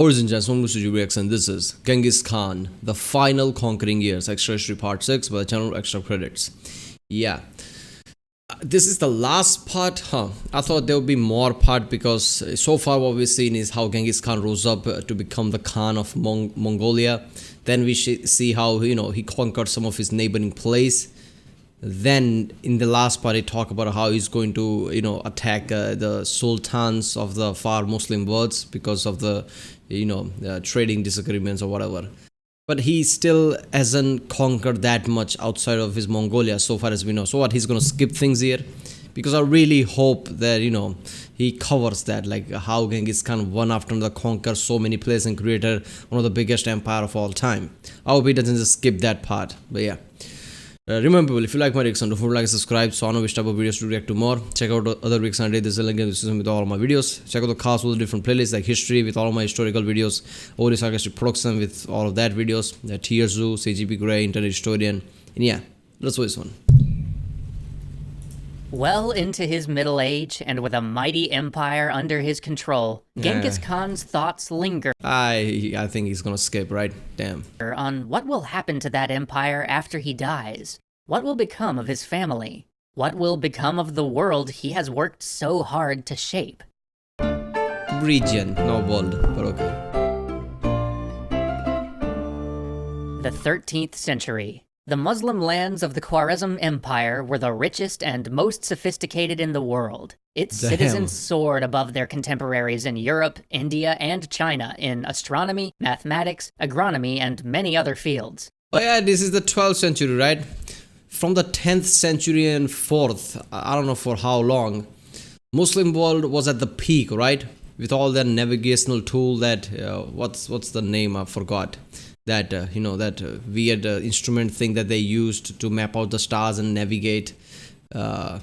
Origin Jason Reaction. This is Genghis Khan, The Final Conquering Years, Extra History Part 6 by the channel Extra Credits. Yeah. This is the last part, I thought there would be more part because so far what we've seen is how Genghis Khan rose up to become the Khan of Mongolia. Then we see how, he conquered some of his neighboring place. Then in the last part, he talked about how he's going to, attack the sultans of the far Muslim worlds because of the, trading disagreements or whatever. But he still hasn't conquered that much outside of his Mongolia so far as we know. So what, he's going to skip things here? Because I really hope that, he covers that, like how Genghis Khan one after another conquered so many places and created one of the biggest empire of all time. I hope he doesn't just skip that part. But yeah. Remember, if you like my reaction, don't forget to like and subscribe so I know which type of videos to react to more. Check out other reaction. There's a link in the description with all of my videos. Check out the cast with different playlists like history with all of my historical videos, Oli sarcastic production with all of that videos, Tier Zoo, CGP Grey, Internet Historian, and yeah, let's watch this one. Well into his middle age, and with a mighty empire under his control, Genghis Khan's thoughts linger. I think he's gonna skip, right? Damn. On what will happen to that empire after he dies. What will become of his family? What will become of the world he has worked so hard to shape? Region, not world, but okay. The 13th century. The Muslim lands of the Khwarezm Empire were the richest and most sophisticated in the world. Its citizens soared above their contemporaries in Europe, India, and China in astronomy, mathematics, agronomy, and many other fields. Oh yeah, this is the 12th century, right? From the 10th century and forth, I don't know for how long, Muslim world was at the peak, right? With all their navigational tool that, what's the name, I forgot. That that weird instrument thing that they used to map out the stars and navigate. Yeah,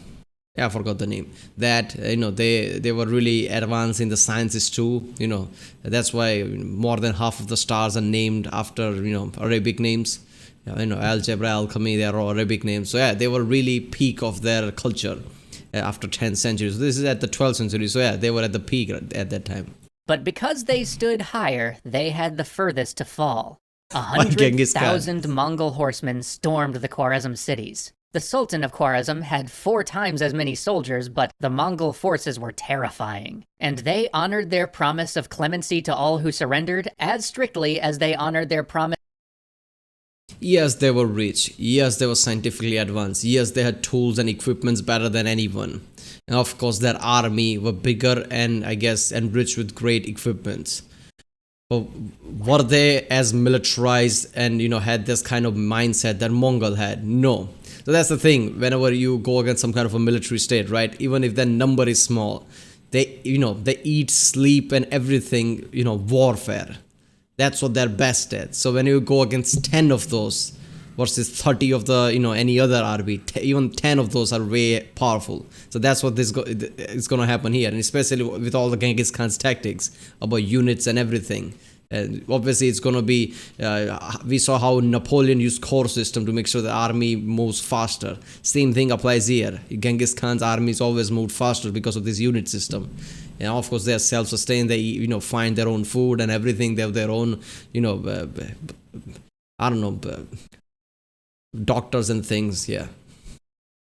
I forgot the name. That they were really advanced in the sciences too. That's why more than half of the stars are named after Arabic names. Algebra, alchemy, they are all Arabic names. So yeah, they were really peak of their culture after 10th century. So this is at the 12th century. So yeah, they were at the peak at that time. But because they stood higher, they had the furthest to fall. 100,000 Mongol horsemen stormed the Khwarezm cities. The Sultan of Khwarezm had 4 times as many soldiers, but the Mongol forces were terrifying. And they honored their promise of clemency to all who surrendered as strictly as they honored their promise. Yes, they were rich. Yes, they were scientifically advanced. Yes, they had tools and equipments better than anyone. And of course, their army were bigger and I guess enriched with great equipments. But were they as militarized and had this kind of mindset that Mongol had? No. So that's the thing. Whenever you go against some kind of a military state, right? Even if their number is small, they they eat, sleep, and everything. Warfare. That's what they're best at. So when you go against 10 of those versus 30 of the any other army, even 10 of those are way powerful. So that's what is going to happen here, and especially with all the Genghis Khan's tactics about units and everything. And obviously it's going to be we saw how Napoleon used core system to make sure the army moves faster. Same thing applies here. Genghis Khan's armies always moved faster because of this unit system. And of course they are self-sustained. They find their own food and everything. They have their own I don't know, doctors and things. Yeah.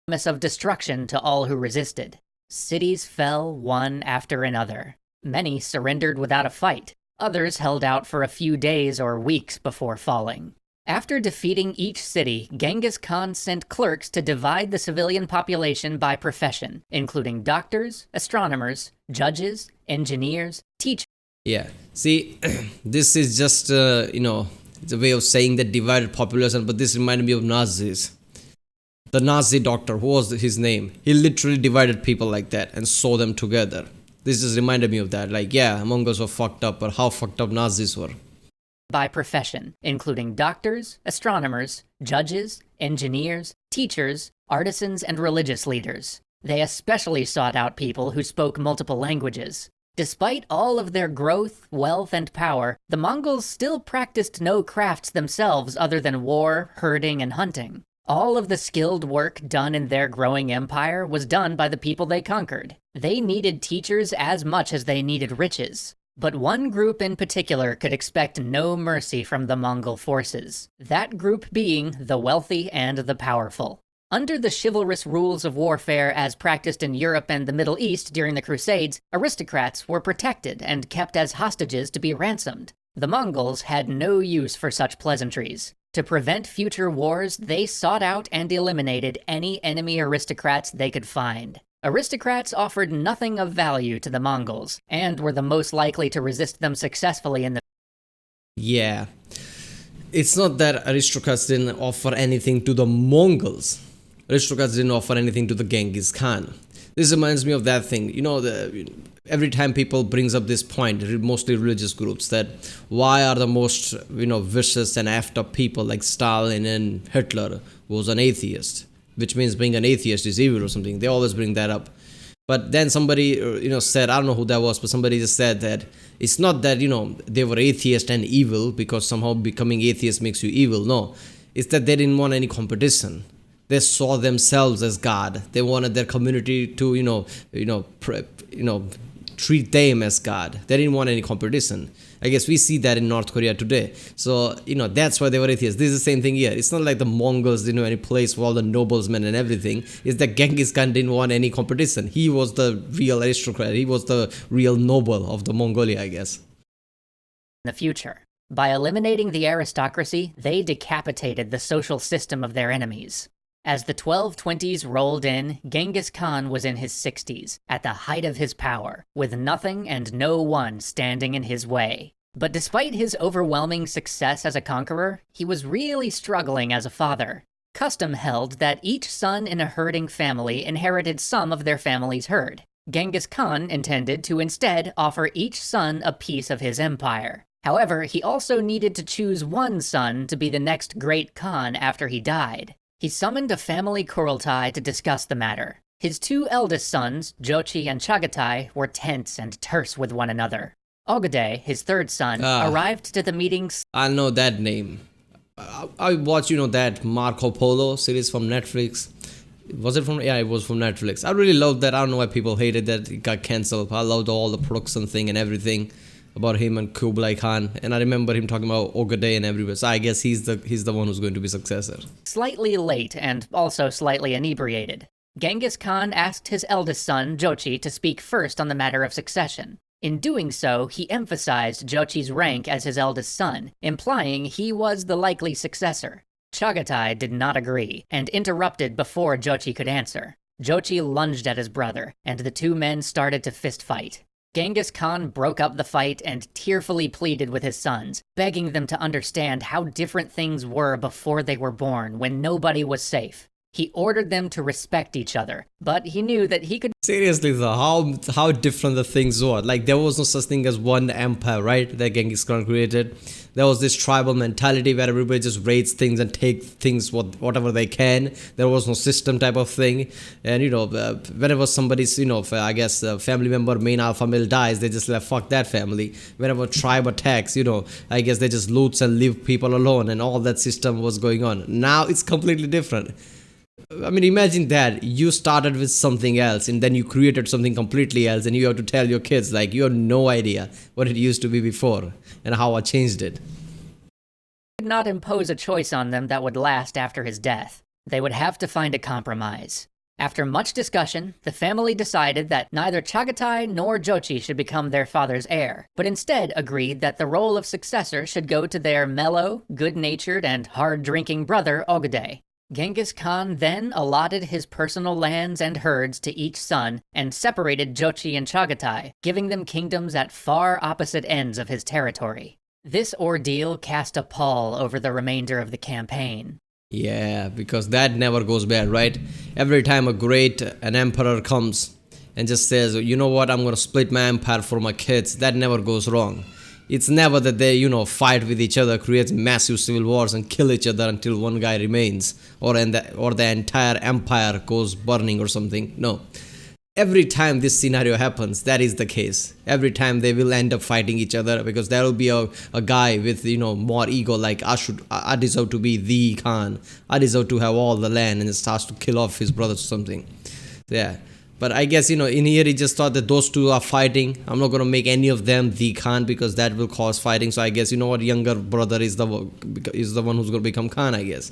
Promise of destruction to all who resisted. Cities fell one after another. Many surrendered without a fight. Others held out for a few days or weeks before falling. After defeating each city, Genghis Khan sent clerks to divide the civilian population by profession, including doctors, astronomers, judges, engineers, teachers. Yeah, see, this is just, it's a way of saying that divided population, but this reminded me of Nazis. The Nazi doctor, who was his name? He literally divided people like that and saw them together. This just reminded me of that. Like, yeah, Mongols were fucked up, but how fucked up Nazis were. By profession, including doctors, astronomers, judges, engineers, teachers, artisans, and religious leaders. They especially sought out people who spoke multiple languages. Despite all of their growth, wealth, and power, the Mongols still practiced no crafts themselves other than war, herding, and hunting. All of the skilled work done in their growing empire was done by the people they conquered. They needed teachers as much as they needed riches. But one group in particular could expect no mercy from the Mongol forces, that group being the wealthy and the powerful. Under the chivalrous rules of warfare as practiced in Europe and the Middle East during the Crusades, aristocrats were protected and kept as hostages to be ransomed. The Mongols had no use for such pleasantries. To prevent future wars, they sought out and eliminated any enemy aristocrats they could find. Aristocrats offered nothing of value to the Mongols, and were the most likely to resist them successfully in the Yeah. It's not that aristocrats didn't offer anything to the Mongols. Aristocrats didn't offer anything to the Genghis Khan. This reminds me of that thing. Every time people brings up this point, mostly religious groups, that why are the most, vicious and effed up people like Stalin and Hitler was an atheist, which means being an atheist is evil or something. They always bring that up. But then somebody, said, I don't know who that was, but somebody just said that it's not that, they were atheist and evil because somehow becoming atheist makes you evil. No, it's that they didn't want any competition. They saw themselves as God. They wanted their community to, treat them as God. They didn't want any competition. I guess we see that in North Korea today. So, that's why they were atheists. This is the same thing here. It's not like the Mongols didn't have any place for all the noblesmen and everything. It's that Genghis Khan didn't want any competition. He was the real aristocrat. He was the real noble of the Mongolia, I guess. future. By eliminating the aristocracy, they decapitated the social system of their enemies. As the 1220s rolled in, Genghis Khan was in his 60s, at the height of his power, with nothing and no one standing in his way. But despite his overwhelming success as a conqueror, he was really struggling as a father. Custom held that each son in a herding family inherited some of their family's herd. Genghis Khan intended to instead offer each son a piece of his empire. However, he also needed to choose one son to be the next great Khan after he died. He summoned a family Kurultai to discuss the matter. His two eldest sons, Jochi and Chagatai, were tense and terse with one another. Ogedei, his third son, arrived to the meeting. I know that name. I watched, that Marco Polo series from Netflix. Was it from? Yeah, it was from Netflix. I really loved that. I don't know why people hated that it got cancelled. I loved all the production thing and everything about him and Kublai Khan, and I remember him talking about Ogedei and everywhere. So I guess he's the one who's going to be successor. Slightly late and also slightly inebriated, Genghis Khan asked his eldest son, Jochi, to speak first on the matter of succession. In doing so, he emphasized Jochi's rank as his eldest son, implying he was the likely successor. Chagatai did not agree, and interrupted before Jochi could answer. Jochi lunged at his brother, and the two men started to fistfight. Genghis Khan broke up the fight and tearfully pleaded with his sons, begging them to understand how different things were before they were born, when nobody was safe. He ordered them to respect each other, but he knew that he could... Seriously though, how different the things were. Like, there was no such thing as one empire, right, that Genghis Khan created. There was this tribal mentality where everybody just raids things and take things whatever they can. There was no system type of thing. And, whenever somebody's, I guess, a family member, main alpha male dies, they just like, fuck that family. Whenever tribe attacks, I guess they just loots and leave people alone, and all that system was going on. Now it's completely different. I mean, imagine that you started with something else and then you created something completely else, and you have to tell your kids, like, you have no idea what it used to be before and how I changed it. Could not impose a choice on them that would last after his death. They would have to find a compromise. After much discussion, the family decided that neither Chagatai nor Jochi should become their father's heir, but instead agreed that the role of successor should go to their mellow, good-natured, and hard-drinking brother Ogedei. Genghis Khan then allotted his personal lands and herds to each son and separated Jochi and Chagatai, giving them kingdoms at far opposite ends of his territory. This ordeal cast a pall over the remainder of the campaign. Yeah, because that never goes bad, right? Every time an emperor comes and just says, you know what, I'm going to split my empire for my kids, that never goes wrong. It's never that they, fight with each other, creates massive civil wars and kill each other until one guy remains, or the entire empire goes burning or something. No. Every time this scenario happens, that is the case. Every time they will end up fighting each other, because there will be a guy with, more ego, like, I deserve to be the Khan. I deserve to have all the land, and it starts to kill off his brothers or something. Yeah. But I guess, in here he just thought that those two are fighting. I'm not gonna make any of them the Khan because that will cause fighting. So I guess, what, younger brother is the one who's gonna become Khan. I guess.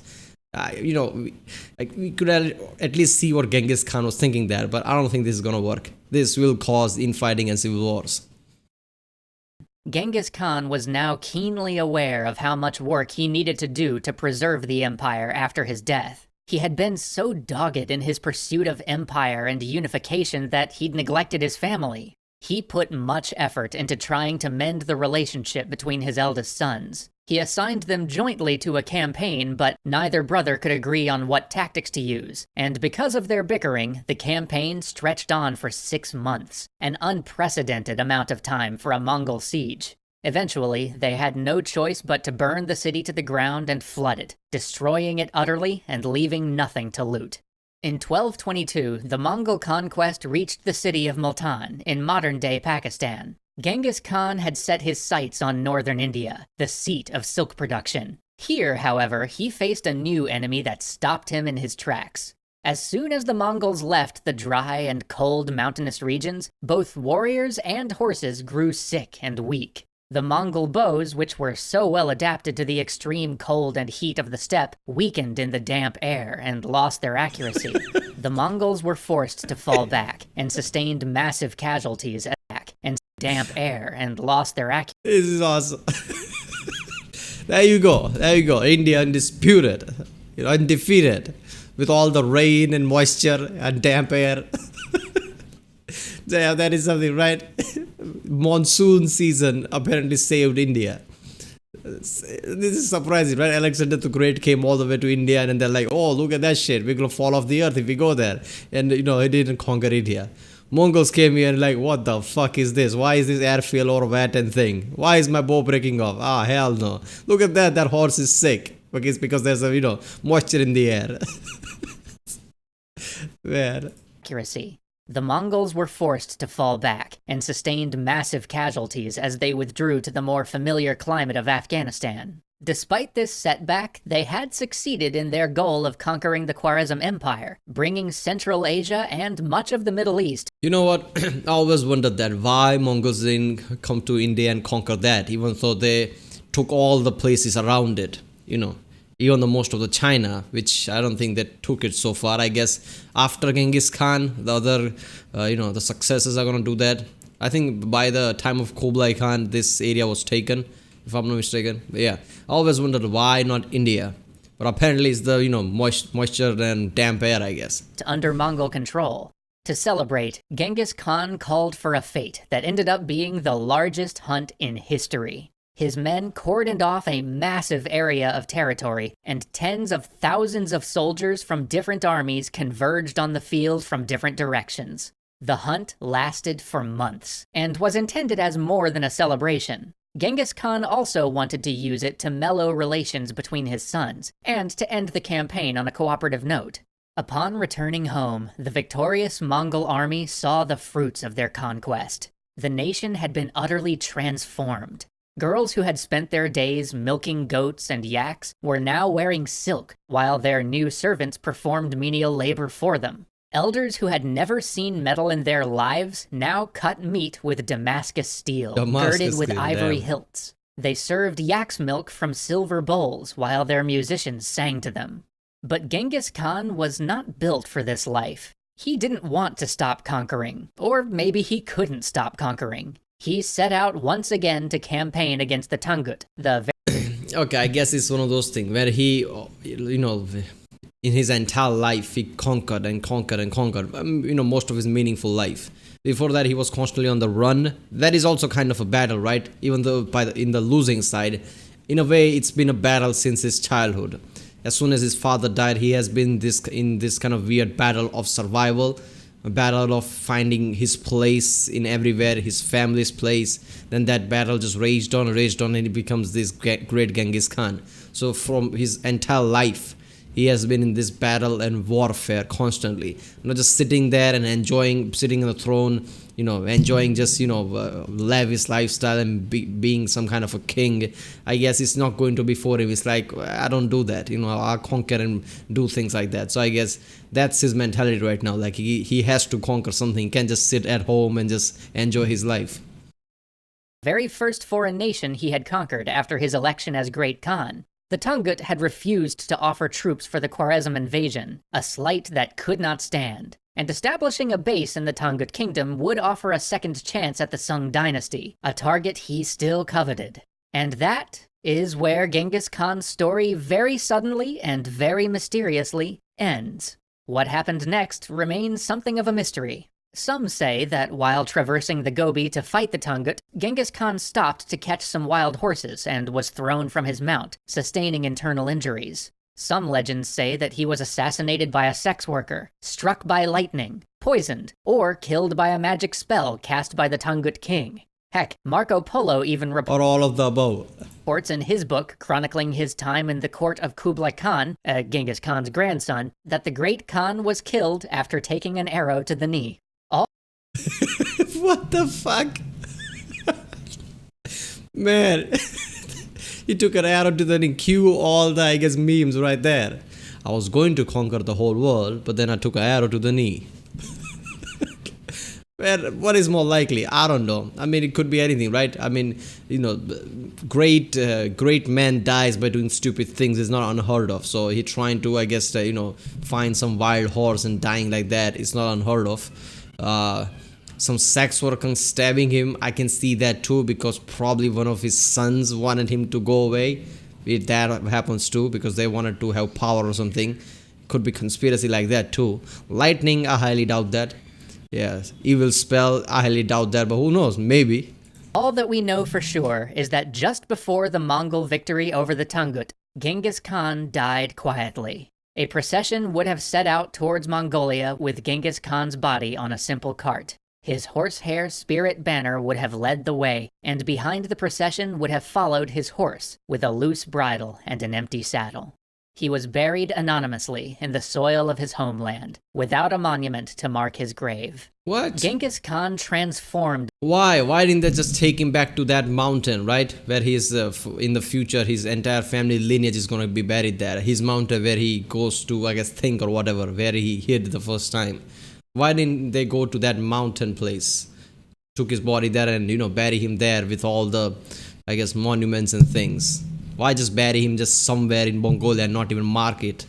We could at least see what Genghis Khan was thinking there, but I don't think this is gonna work. This will cause infighting and civil wars. Genghis Khan was now keenly aware of how much work he needed to do to preserve the empire after his death. He had been so dogged in his pursuit of empire and unification that he'd neglected his family. He put much effort into trying to mend the relationship between his eldest sons. He assigned them jointly to a campaign, but neither brother could agree on what tactics to use, and because of their bickering, the campaign stretched on for 6 months, an unprecedented amount of time for a Mongol siege. Eventually, they had no choice but to burn the city to the ground and flood it, destroying it utterly and leaving nothing to loot. In 1222, the Mongol conquest reached the city of Multan in modern-day Pakistan. Genghis Khan had set his sights on northern India, the seat of silk production. Here, however, he faced a new enemy that stopped him in his tracks. As soon as the Mongols left the dry and cold mountainous regions, both warriors and horses grew sick and weak. The Mongol bows, which were so well adapted to the extreme cold and heat of the steppe, weakened in the damp air and lost their accuracy. The Mongols were forced to fall back and sustained massive casualties and damp air and lost their accuracy. This is awesome. There you go. India undisputed, undefeated, with all the rain and moisture and damp air. Yeah, that is something, right? Monsoon season apparently saved India. This is surprising, right? Alexander the Great came all the way to India, and they're like, oh, look at that shit. We're gonna fall off the earth if we go there. And, he didn't conquer India. Mongols came here and like, what the fuck is this? Why is this airfield all wet and thing? Why is my bow breaking off? Ah, hell no. Look at that horse is sick. Because there's a, moisture in the air. Man. Accuracy. The Mongols were forced to fall back and sustained massive casualties as they withdrew to the more familiar climate of Afghanistan. Despite this setback, they had succeeded in their goal of conquering the Khwarezm Empire, bringing Central Asia and much of the Middle East. You know what? I always wondered that why Mongols didn't come to India and conquer that, even though they took all the places around it, even the most of the China, which I don't think they took it so far. I guess after Genghis Khan, the other, the successors are going to do that. I think by the time of Kublai Khan, this area was taken, if I'm not mistaken. But yeah, I always wondered why not India. But apparently it's the, moisture and damp air, I guess. Under Mongol control. To celebrate, Genghis Khan called for a fete that ended up being the largest hunt in history. His men cordoned off a massive area of territory, and tens of thousands of soldiers from different armies converged on the field from different directions. The hunt lasted for months, and was intended as more than a celebration. Genghis Khan also wanted to use it to mellow relations between his sons, and to end the campaign on a cooperative note. Upon returning home, the victorious Mongol army saw the fruits of their conquest. The nation had been utterly transformed. Girls who had spent their days milking goats and yaks were now wearing silk, while their new servants performed menial labor for them. Elders who had never seen metal in their lives now cut meat with Damascus steel, girded with ivory hilts. They served yak's milk from silver bowls while their musicians sang to them. But Genghis Khan was not built for this life. He didn't want to stop conquering, or maybe he couldn't stop conquering. He set out once again to campaign against the Tungut, Okay, I guess it's one of those things where he, in his entire life, he conquered and conquered and conquered, most of his meaningful life. Before that, he was constantly on the run. That is also kind of a battle, right? Even though in the losing side, in a way, it's been a battle since his childhood. As soon as his father died, he has been in this kind of weird battle of survival, a battle of finding his place in everywhere, his family's place. Then that battle just raged on, and he becomes this great Genghis Khan. So from his entire life, He has been in this battle and warfare constantly, just sitting there and enjoying sitting on the throne, enjoying just lavish lifestyle and being some kind of a king. I guess it's not going to be for him. It's like, I don't do that, I'll conquer and do things like that. So I guess that's his mentality right now. Like he has to conquer something. He can't just sit at home and just enjoy his life. Very first foreign nation he had conquered after his election as Great Khan. The Tungut had refused to offer troops for the Khwarezm invasion, a slight that could not stand, and establishing a base in the Tungut kingdom would offer a second chance at the Sung dynasty, a target he still coveted. And that is where Genghis Khan's story very suddenly and very mysteriously ends. What happened next remains something of a mystery. Some say that while traversing the Gobi to fight the Tungut, Genghis Khan stopped to catch some wild horses and was thrown from his mount, sustaining internal injuries. Some legends say that he was assassinated by a sex worker, struck by lightning, poisoned, or killed by a magic spell cast by the Tungut king. Heck, Marco Polo even Or all of the above. reports in his book chronicling his time in the court of Kublai Khan, Genghis Khan's grandson, that the Great Khan was killed after taking an arrow to the knee. What the fuck? Man, he took an arrow to the knee. Cue all the, I guess, memes right there. I was going to conquer the whole world, but then I took an arrow to the knee. Man, what is more likely? I don't know. I mean, it could be anything, right? I mean, great man dies by doing stupid things is not unheard of. So he trying to, I guess, find some wild horse and dying like that is not unheard of. Some sex worker stabbing him, I can see that too, because probably one of his sons wanted him to go away. That happens too, because they wanted to have power or something. Could be conspiracy like that too. Lightning, I highly doubt that. Yes, evil spell, I highly doubt that, but who knows, maybe. All that we know for sure is that just before the Mongol victory over the Tungut, Genghis Khan died quietly. A procession would have set out towards Mongolia with Genghis Khan's body on a simple cart. His horsehair spirit banner would have led the way, and behind the procession would have followed his horse, with a loose bridle and an empty saddle. He was buried anonymously in the soil of his homeland, without a monument to mark his grave. What? Genghis Khan transformed. Why? Why didn't they just take him back to that mountain, right? Where he's, in the future, his entire family lineage is going to be buried there. His mountain where he goes to, I guess, think or whatever, where he hid the first time. Why didn't they go to that mountain place? Took his body there and, bury him there with all the, I guess, monuments and things. Why just bury him just somewhere in Mongolia and not even mark it?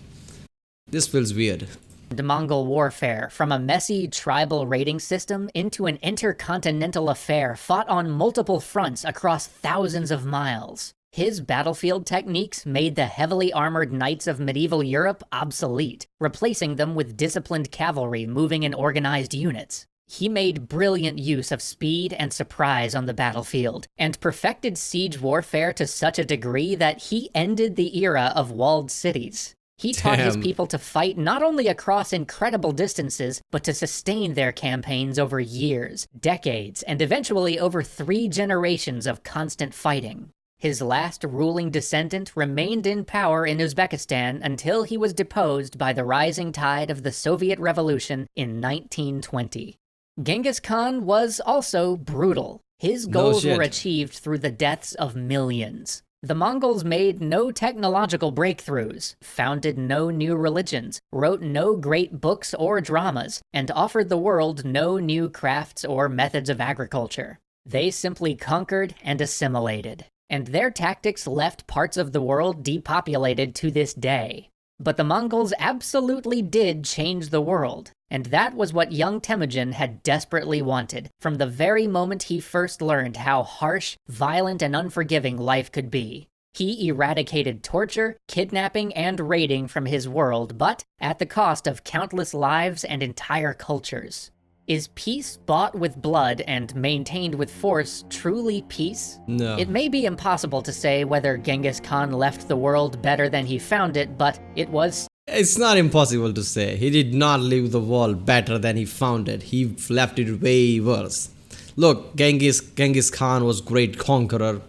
This feels weird. The Mongol warfare, from a messy tribal raiding system into an intercontinental affair fought on multiple fronts across thousands of miles. His battlefield techniques made the heavily armored knights of medieval Europe obsolete, replacing them with disciplined cavalry moving in organized units. He made brilliant use of speed and surprise on the battlefield, and perfected siege warfare to such a degree that he ended the era of walled cities. He taught his people to fight not only across incredible distances, but to sustain their campaigns over years, decades, and eventually over 3 generations of constant fighting. His last ruling descendant remained in power in Uzbekistan until he was deposed by the rising tide of the Soviet Revolution in 1920. Genghis Khan was also brutal. His goals were achieved through the deaths of millions. The Mongols made no technological breakthroughs, founded no new religions, wrote no great books or dramas, and offered the world no new crafts or methods of agriculture. They simply conquered and assimilated, and their tactics left parts of the world depopulated to this day. But the Mongols absolutely did change the world, and that was what young Temujin had desperately wanted, from the very moment he first learned how harsh, violent, and unforgiving life could be. He eradicated torture, kidnapping, and raiding from his world, but at the cost of countless lives and entire cultures. Is peace bought with blood and maintained with force truly peace? No. It may be impossible to say whether Genghis Khan left the world better than he found it, but it was... It's not impossible to say. He did not leave the world better than he found it. He left it way worse. Look, Genghis Khan was great conqueror,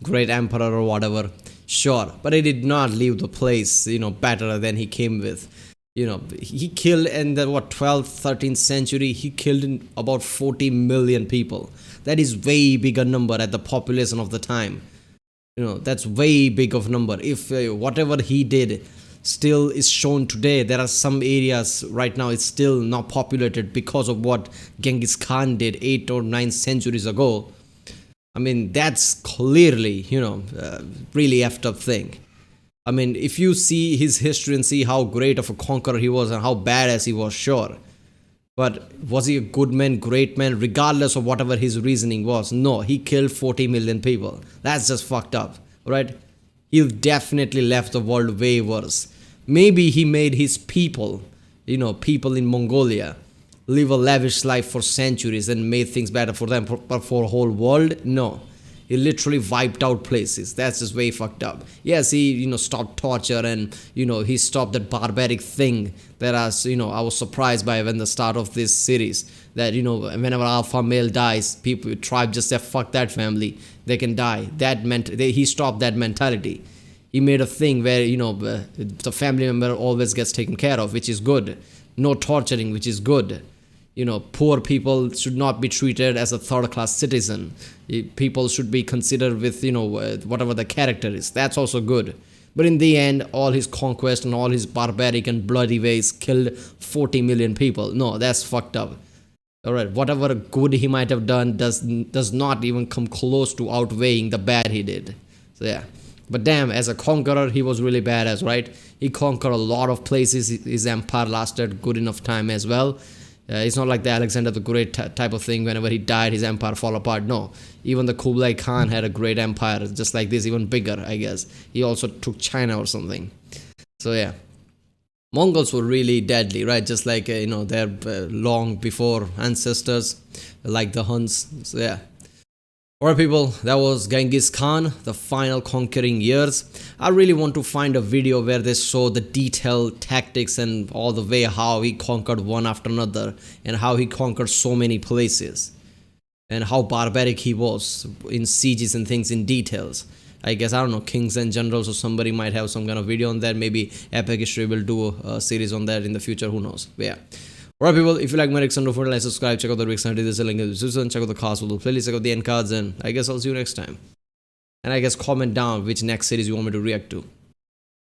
great emperor or whatever. sure, but he did not leave the place, better than he came with. He killed in the 12th, 13th century, he killed in about 40 million people. That is way bigger number at the population of the time. That's way big of number. If whatever he did still is shown today, there are some areas right now it's still not populated because of what Genghis Khan did 8 or 9 centuries ago. I mean, that's clearly, really effed up thing. I mean, if you see his history and see how great of a conqueror he was and how badass he was, sure. But was he a good man, great man, regardless of whatever his reasoning was? No, he killed 40 million people. That's just fucked up, right? He definitely left the world way worse. Maybe he made his people, people in Mongolia, live a lavish life for centuries and made things better for them, but for the whole world, no. He literally wiped out places. That's just way fucked up. Yes, he, stopped torture and, he stopped that barbaric thing that I was surprised by when the start of this series. That, whenever alpha male dies, tribe just say, fuck that family. They can die. He stopped that mentality. He made a thing where, the family member always gets taken care of, which is good. No torturing, which is good. Poor people should not be treated as a third-class citizen. People should be considered with, whatever the character is. That's also good. But in the end, all his conquest and all his barbaric and bloody ways killed 40 million people. No, that's fucked up. Alright, whatever good he might have done does not even come close to outweighing the bad he did. So yeah. But damn, as a conqueror, he was really badass, right? He conquered a lot of places. His empire lasted good enough time as well. It's not like the Alexander the Great type of thing. Whenever he died, his empire fall apart. No, even the Kublai Khan had a great empire, just like this, even bigger, I guess. He also took China or something. So yeah, Mongols were really deadly, right? Just like their long before ancestors, like the Huns. So yeah. Alright people, that was Genghis Khan, the final conquering years. I really want to find a video where they show the detailed tactics and all the way how he conquered one after another and how he conquered so many places and how barbaric he was in sieges and things in details. I guess, I don't know, kings and generals or somebody might have some kind of video on that. Maybe Epic History will do a series on that in the future, who knows. But yeah. Alright people, if you like my reaction, don't forget to like, subscribe, check out the reaction, there's a link in the description, check out the cast, the playlist, check out the end cards, and I guess I'll see you next time. And I guess comment down which next series you want me to react to.